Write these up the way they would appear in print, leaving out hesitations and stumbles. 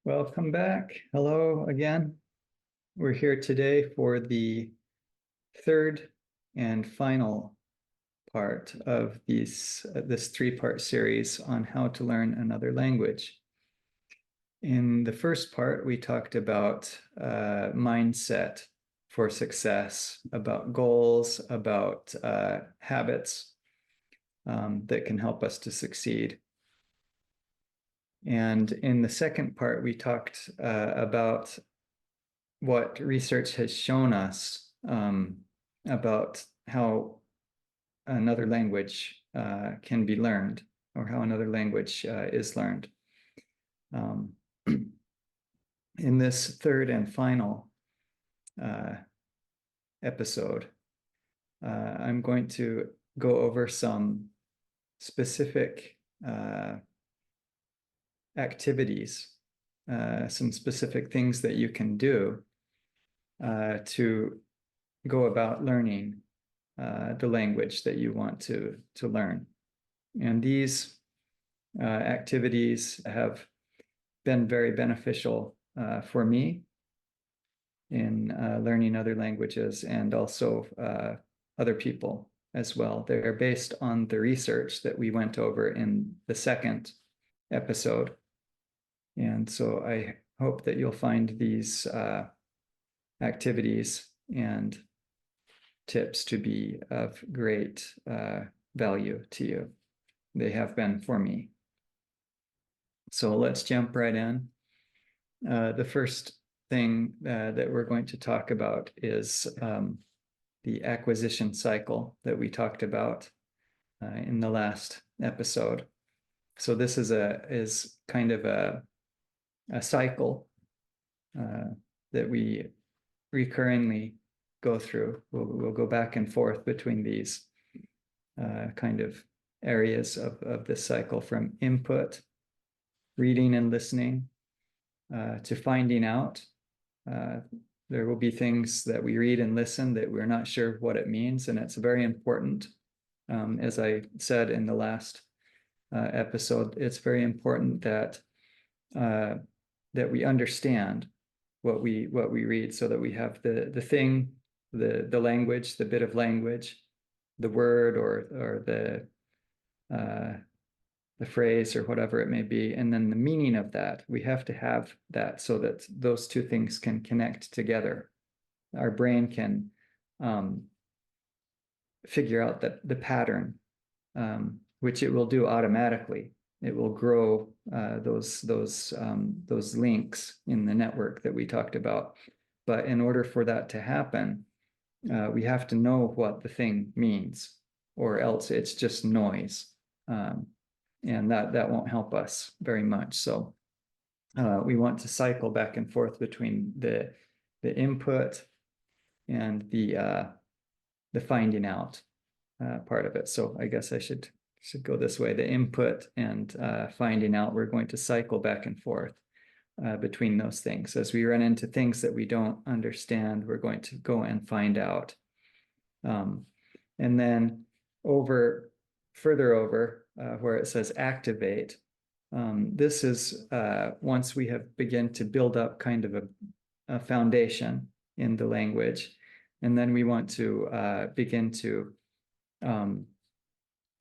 Welcome back. Hello again. We're here today for the third and final part of this three-part series on how to learn another language. In the first part, we talked about mindset for success, about goals, about habits that can help us to succeed. And in the second part, we talked about what research has shown us about how another language can be learned, or how another language is learned. In this third and final episode, I'm going to go over some specific activities, some specific things that you can do to go about learning the language that you want to learn. And these activities have been very beneficial for me in learning other languages, and also other people as well. They're based on the research that we went over in the second episode. And so I hope that you'll find these activities and tips to be of great value to you. They have been for me. So let's jump right in. The first thing that we're going to talk about is the acquisition cycle that we talked about in the last episode. So this is kind of a cycle that we recurringly go through. We'll go back and forth between these kind of areas of this cycle, from input, reading and listening, to finding out. There will be things that we read and listen that we're not sure what it means, and it's very important. As I said in the last episode, it's very important that we understand what we read, so that we have the thing, the language, the bit of language, the word, or the phrase, or whatever it may be, and then the meaning of that. We have to have that so that those two things can connect together. Our brain can figure out the pattern, which it will do automatically. It will grow those links in the network that we talked about. But in order for that to happen, we have to know what the thing means, or else it's just noise. And that won't help us very much. So we want to cycle back and forth between the input and the finding out part of it. So I guess I should go this way. The input and finding out, we're going to cycle back and forth between those things. As we run into things that we don't understand, we're going to go and find out. And then further over, where it says activate, this is once we have begun to build up kind of a foundation in the language, and then we want to begin to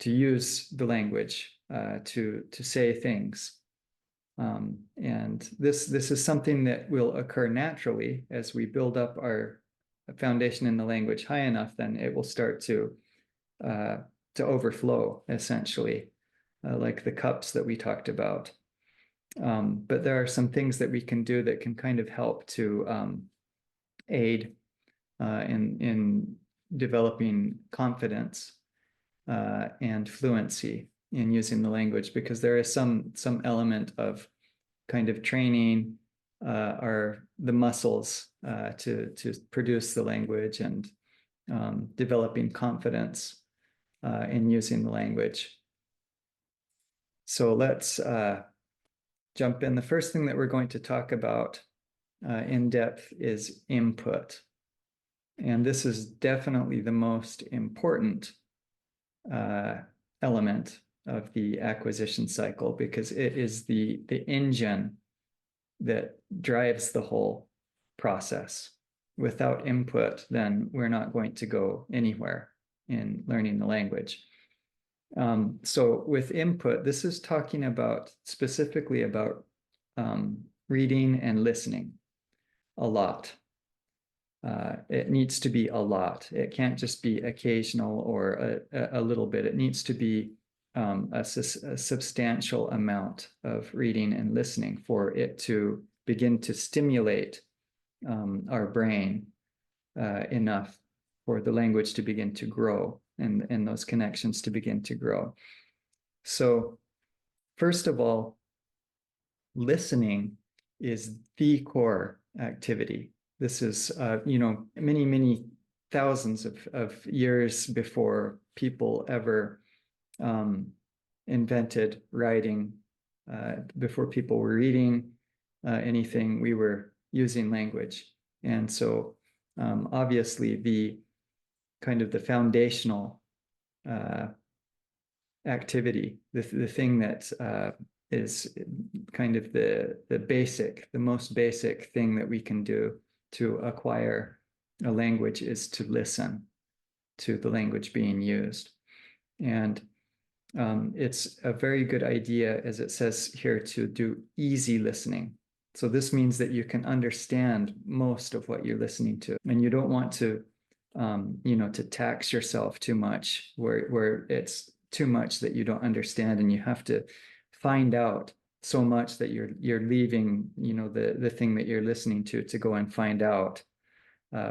use the language to say things. And this is something that will occur naturally as we build up our foundation in the language high enough. Then it will start to overflow, essentially, like the cups that we talked about. But there are some things that we can do that can kind of help to aid in developing confidence and fluency in using the language, because there is some element of kind of training the muscles to produce the language, and developing confidence in using the language. So let's jump in. The first thing that we're going to talk about in depth is input. And this is definitely the most important element of the acquisition cycle, because it is the engine that drives the whole process. Without input, then we're not going to go anywhere in learning the language. So with input, this is talking about specifically about reading and listening a lot. It needs to be a lot. It can't just be occasional or a little bit. It needs to be a substantial amount of reading and listening for it to begin to stimulate our brain enough for the language to begin to grow and those connections to begin to grow. So first of all, listening is the core activity. This is, many, many thousands of years before people ever invented writing, before people were reading anything, we were using language. And so obviously the kind of the foundational activity, the thing that is kind of the most basic thing that we can do to acquire a language is to listen to the language being used. And it's a very good idea, as it says here, to do easy listening. So this means that you can understand most of what you're listening to, and you don't want to, to tax yourself too much, where it's too much that you don't understand, and you have to find out so much that you're leaving, the thing that you're listening to go and find out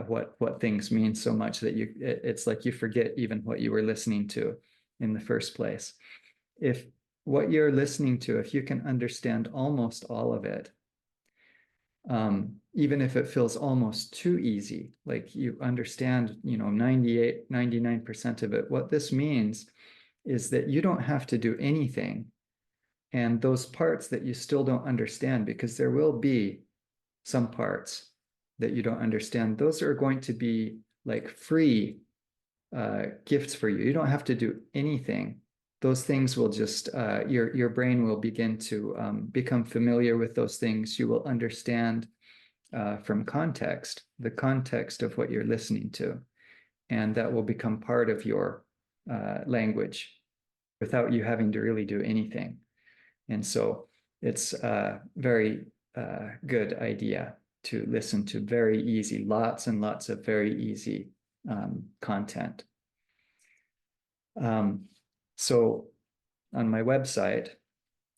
what things mean so much that it's like you forget even what you were listening to in the first place. If what you're listening to, if you can understand almost all of it, even if it feels almost too easy, like you understand, 98, 99% of it, what this means is that you don't have to do anything. And those parts that you still don't understand, because there will be some parts that you don't understand, those are going to be like free gifts for you. You don't have to do anything. Those things will just, your brain will begin to become familiar with those things. You will understand from context, the context of what you're listening to. And that will become part of your language without you having to really do anything. And so it's a very good idea to listen to very easy, lots and lots of very easy content. So on my website,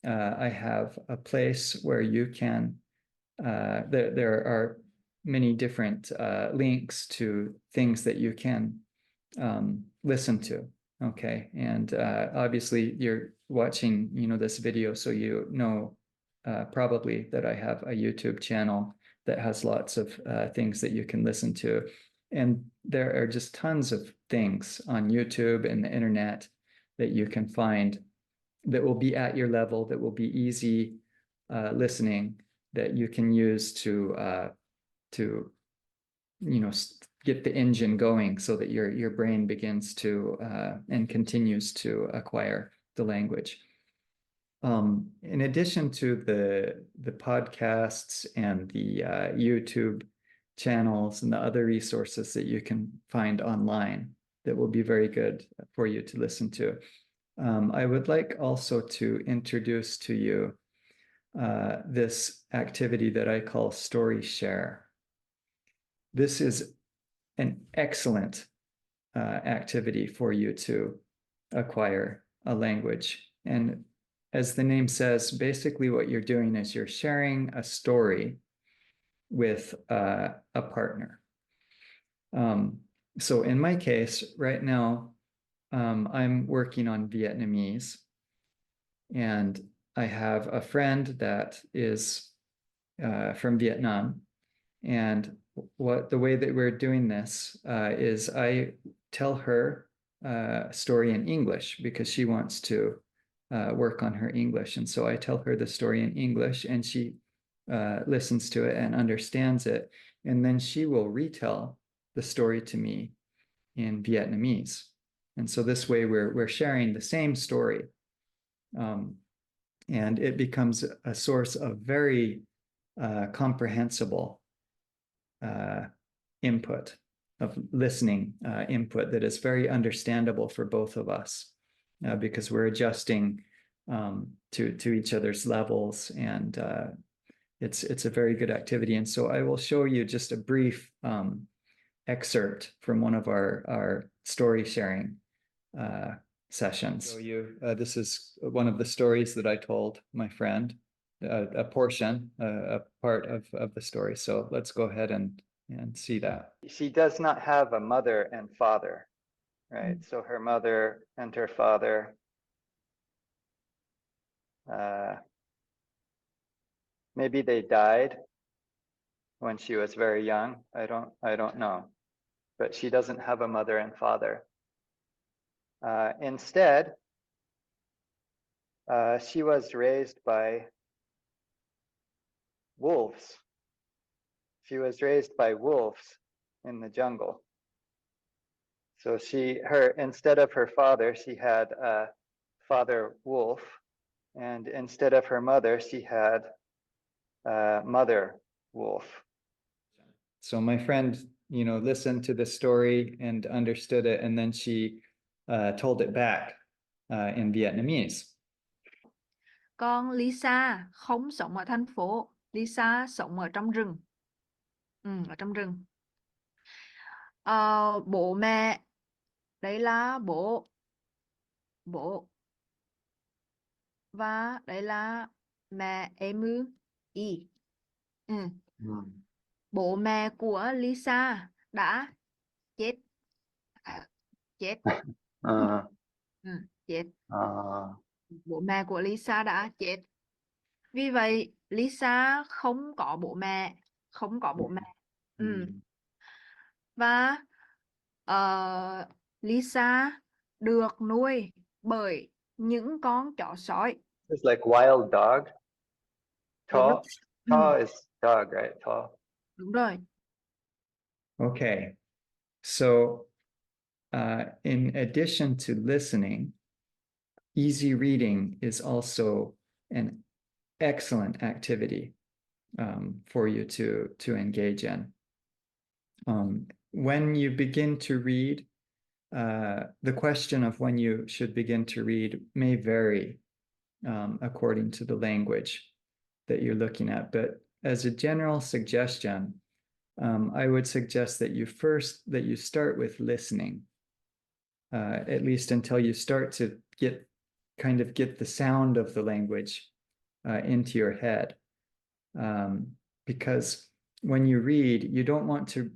I have a place where you can, there are many different links to things that you can listen to. Okay. And obviously you're watching, this video, so probably that I have a YouTube channel that has lots of things that you can listen to. And there are just tons of things on YouTube and the internet that you can find that will be at your level, that will be easy listening, that you can use to get the engine going so that your brain begins to and continues to acquire the language. In addition to the podcasts and the YouTube channels and the other resources that you can find online that will be very good for you to listen to, I would like also to introduce to you this activity that I call Story Share. This is an excellent activity for you to acquire a language. And as the name says, basically what you're doing is you're sharing a story with a partner. So in my case, right now, I'm working on Vietnamese, and I have a friend that is from Vietnam. And the way that we're doing this is I tell her a story in English because she wants to work on her English. And so I tell her the story in English, and she listens to it and understands it. And then she will retell the story to me in Vietnamese. And so this way we're sharing the same story. And it becomes a source of very comprehensible input, of listening input that is very understandable for both of us, because we're adjusting to each other's levels, and it's a very good activity. And so I will show you just a brief excerpt from one of our story sharing sessions. So this is one of the stories that I told my friend, a portion, a part of the story. So let's go ahead and see that. She does not have a mother and father, right? So her mother and her father, maybe they died when she was very young. I don't know, but she doesn't have a mother and father. Instead, she was raised by wolves. She was raised by wolves in the jungle. So instead of her father, she had a father wolf, and instead of her mother, she had a mother wolf. So my friend, listened to the story and understood it, and then she told it back in Vietnamese. Con Lisa không sống ở thành phố, Lisa sống ở trong rừng. Ở trong rừng. Bố mẹ, đây là bố và đây là mẹ em. Bố mẹ của Lisa đã chết. Chết. Chết. Bố mẹ của Lisa đã chết. Vì vậy Lisa không có bố mẹ. Và Lisa được nuôi bởi những con chó sói. It's like wild dog. Taw is dog, right? Taw. Đúng rồi. Okay. So in addition to listening, easy reading is also an excellent activity for you to engage in. When you begin to read, the question of when you should begin to read may vary according to the language that you're looking at. But as a general suggestion, I would suggest that you start with listening, at least until you start to get the sound of the language into your head. Because when you read, you don't want to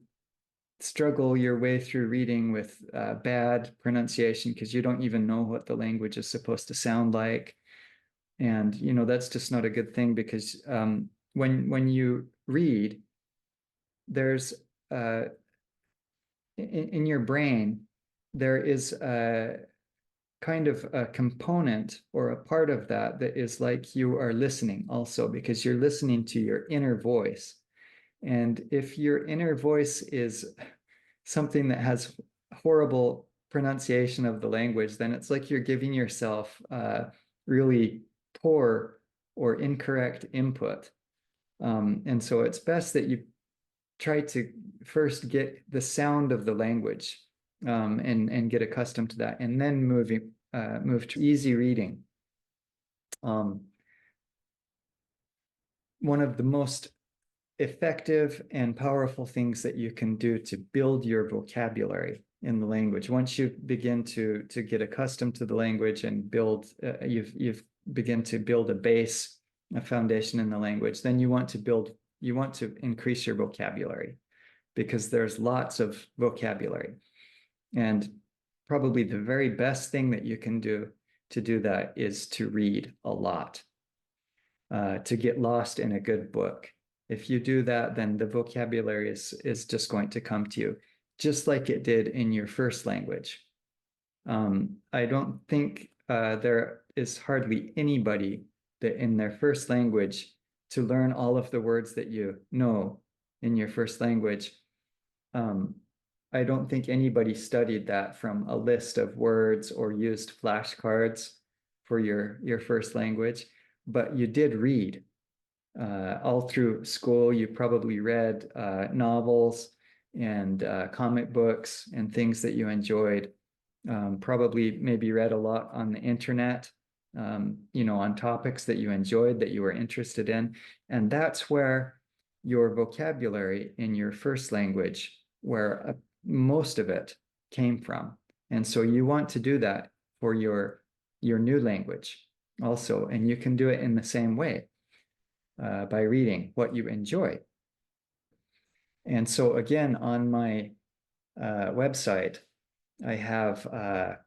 struggle your way through reading with bad pronunciation, because you don't even know what the language is supposed to sound like. And, that's just not a good thing, because when you read, there's in your brain, there is a kind of a component or a part of that is like you are listening also, because you're listening to your inner voice. And if your inner voice is something that has horrible pronunciation of the language, then it's like you're giving yourself really poor or incorrect input. And so it's best that you try to first get the sound of the language and get accustomed to that, and then move to easy reading. One of the most effective and powerful things that you can do to build your vocabulary in the language, once you begin to get accustomed to the language and build, you've begin to build a base, a foundation in the language, then you want to increase your vocabulary, because there's lots of vocabulary. And probably the very best thing that you can do to do that is to read a lot, to get lost in a good book. If you do that, then the vocabulary is just going to come to you, just like it did in your first language. I don't think there is hardly anybody that in their first language, to learn all of the words that you know in your first language, I don't think anybody studied that from a list of words or used flashcards for your first language, but you did read. all through school, you probably read novels and comic books and things that you enjoyed. Probably maybe read a lot on the internet, on topics that you enjoyed, that you were interested in. And that's where your vocabulary in your first language, where most of it came from. And so you want to do that for your new language also. And you can do it in the same way by reading what you enjoy. And so again, on my website, I have a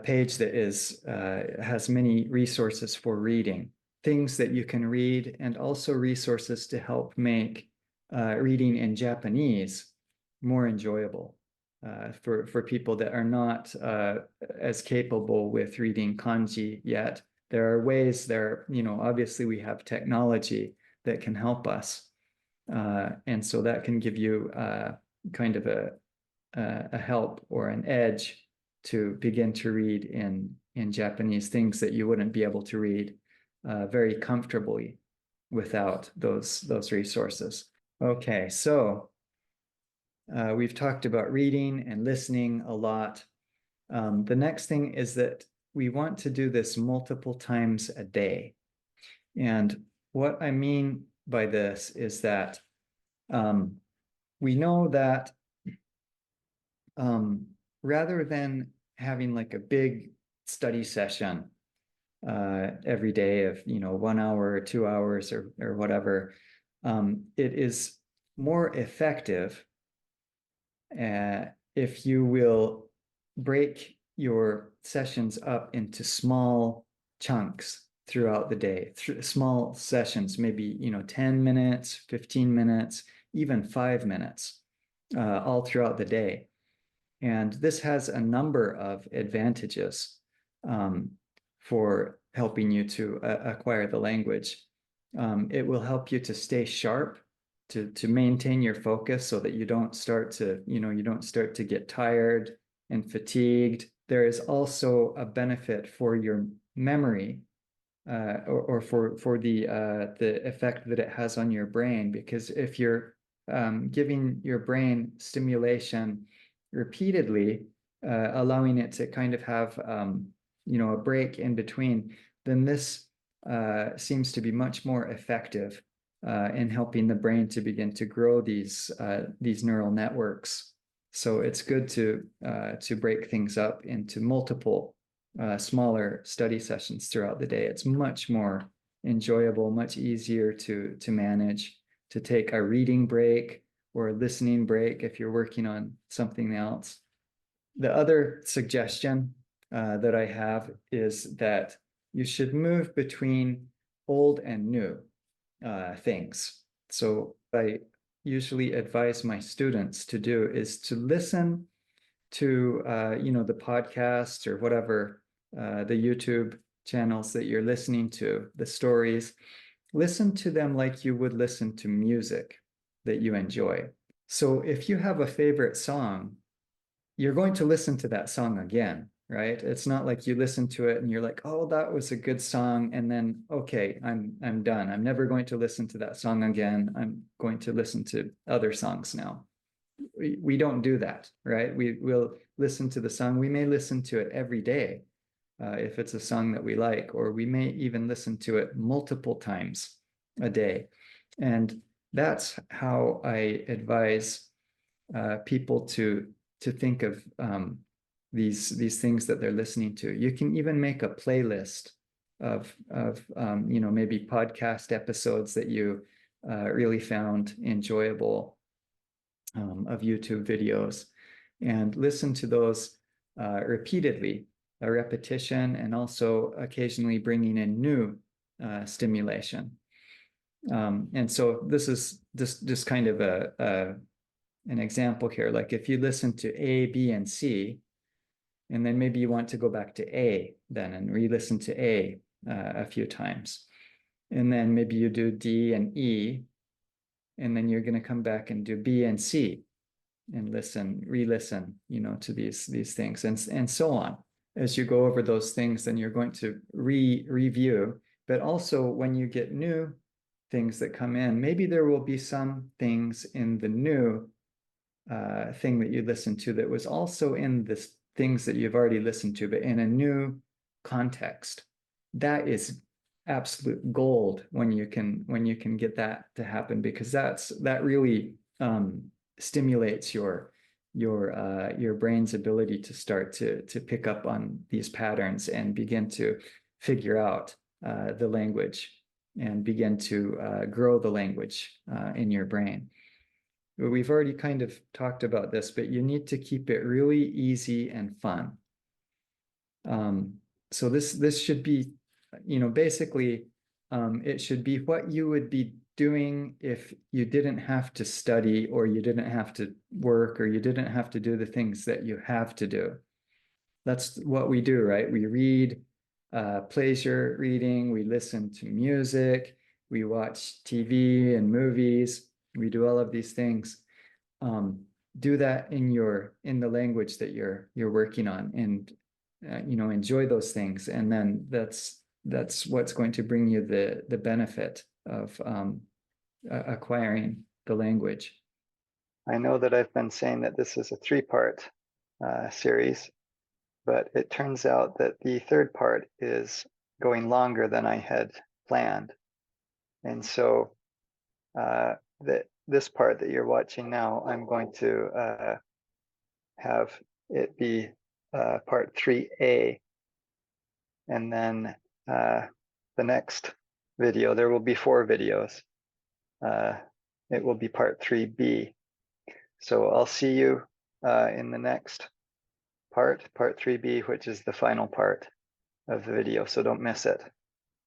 page that has many resources for reading, things that you can read, and also resources to help make reading in Japanese more enjoyable for people that are not as capable with reading kanji yet. There are ways there, obviously we have technology that can help us. And so that can give you kind of a help or an edge to begin to read in Japanese, things that you wouldn't be able to read very comfortably without those resources. Okay, so we've talked about reading and listening a lot. The next thing is that we want to do this multiple times a day. And what I mean by this is that we know that rather than having like a big study session every day of 1 hour or 2 hours or whatever, it is more effective if you will break your sessions up into small chunks throughout the day, small sessions, maybe 10 minutes, 15 minutes, even 5 minutes, all throughout the day. And this has a number of advantages for helping you to acquire the language. It will help you to stay sharp, to maintain your focus so that you don't start to get tired and fatigued. There is also a benefit for your memory or for the effect that it has on your brain, because if you're giving your brain stimulation repeatedly, allowing it to kind of have a break in between, then this seems to be much more effective in helping the brain to begin to grow these neural networks. So it's good to break things up into multiple smaller study sessions throughout the day. It's much more enjoyable, much easier to manage, to take a reading break or a listening break if you're working on something else. The other suggestion that I have is that you should move between old and new things. So I usually advise my students to do is to listen to the podcast or whatever, the YouTube channels that you're listening to, the stories. Listen to them like you would listen to music that you enjoy. So if you have a favorite song, you're going to listen to that song again, right? It's not like you listen to it and you're like, oh, that was a good song, and then okay, I'm done. I'm never going to listen to that song again. I'm going to listen to other songs now. We don't do that, right? We will listen to the song. We may listen to it every day if it's a song that we like, or we may even listen to it multiple times a day. And that's how I advise people to think of these things that they're listening to. You can even make a playlist of maybe podcast episodes that you really found enjoyable, of YouTube videos, and listen to those repeatedly, a repetition, and also occasionally bringing in new stimulation. And so this is just kind of an example here. Like if you listen to A, B, and C, and then maybe you want to go back to A then and re-listen to A a few times. And then maybe you do D and E, and then you're going to come back and do B and C and re-listen, to these things, and so on. As you go over those things, then you're going to review. But also when you get new things that come in. Maybe there will be some things in the new thing that you listened to that was also in this things that you've already listened to, but in a new context. That is absolute gold when you can get that to happen, because that really stimulates your brain's ability to start to pick up on these patterns and begin to figure out the language and begin to grow the language in your brain. We've already kind of talked about this, but you need to keep it really easy and fun. So this should be, basically, it should be what you would be doing if you didn't have to study, or you didn't have to work, or you didn't have to do the things that you have to do. That's what we do, right? We read pleasure reading, we listen to music, we watch TV and movies, we do all of these things. Do that in the language that you're working on, and enjoy those things, and then that's what's going to bring you the benefit of acquiring the language. I know that I've been saying that this is a 3-part series, but it turns out that the 3rd part is going longer than I had planned. And so this part that you're watching now, I'm going to have it be part 3A. And then the next video, there will be 4 videos. It will be part 3B. So I'll see you in the next part 3B, which is the final part of the video. So don't miss it.